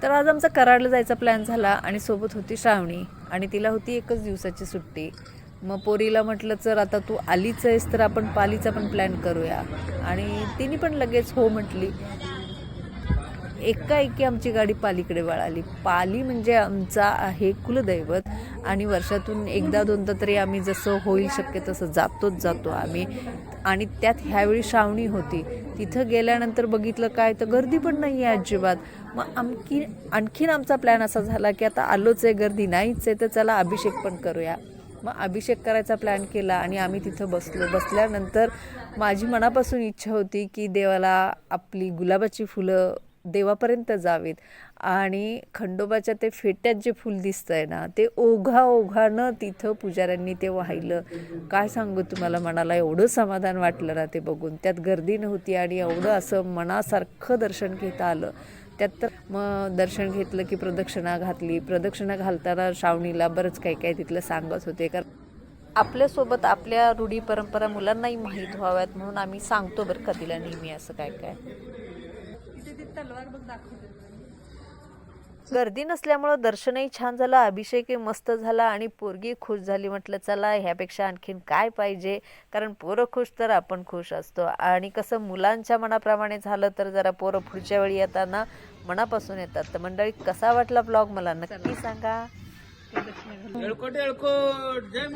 तर आज आमचा कराडला जायचा प्लॅन झाला आणि सोबत होती श्रावणी आणि तिला होती एकच दिवसाची सुट्टी. मग पोरीला म्हटलं चल आता तू आलीच आहेस तर आपण पालीचा पण प्लॅन करूया आणि तिने पण लगेच हो म्हटली. एकाएकी आमची गाडी पालीकडे वळाली. पाली म्हणजे आमचा आहे कुलदैवत आणि वर्षातून एकदा दोनदा तरी आम्ही जसं होईल शक्य तसं जातो आम्ही. आणि त्यात ह्यावेळी श्रावणी होती. तिथं गेल्यानंतर बघितलं काय तर गर्दी पण नाही आहे अजिबात. मग आणखीन आमचा प्लॅन असा झाला की आता आलोच आहे, गर्दी नाहीच आहे तर चला अभिषेक पण करूया. मग अभिषेक करायचा प्लॅन केला आणि आम्ही तिथं बसल्यानंतर माझी मनापासून इच्छा होती की देवाला आपली गुलाबाची फुलं देवापर्यंत जावीत आणि खंडोबाच्या ते फेट्यात जे फूल दिसतंय ना ते ओघानं तिथं पुजाऱ्यांनी ते वाहिलं. काय सांगू तुम्हाला, मनाला एवढं समाधान वाटलं ना ते बघून. त्यात गर्दी नव्हती आणि एवढं असं मनासारखं दर्शन घेता आलं. त्यात तर मग दर्शन घेतलं की प्रदक्षिणा घातली. प्रदक्षिणा घालताना श्रावणीला बरंच काही तिथलं सांगत होते, कारण आपल्यासोबत आपल्या रूढी परंपरा मुलांनाही माहीत व्हाव्यात म्हणून आम्ही सांगतो बरं का तिला नेहमी असं काय. गर्दी नसल्यामुळं दर्शनही छान झालं, अभिषेकही मस्त झाला आणि पोरगी खुश झाली. म्हटलं चला ह्यापेक्षा आणखीन काय पाहिजे, कारण पोरं खुश तर आपण खुश असतो. आणि कसं मुलांच्या मनाप्रमाणे झालं तर जरा पोरं पुढच्या वेळी येताना मनापासून येतात. तर मंडळी कसा वाटला ब्लॉग मला नक्की सांगा. जय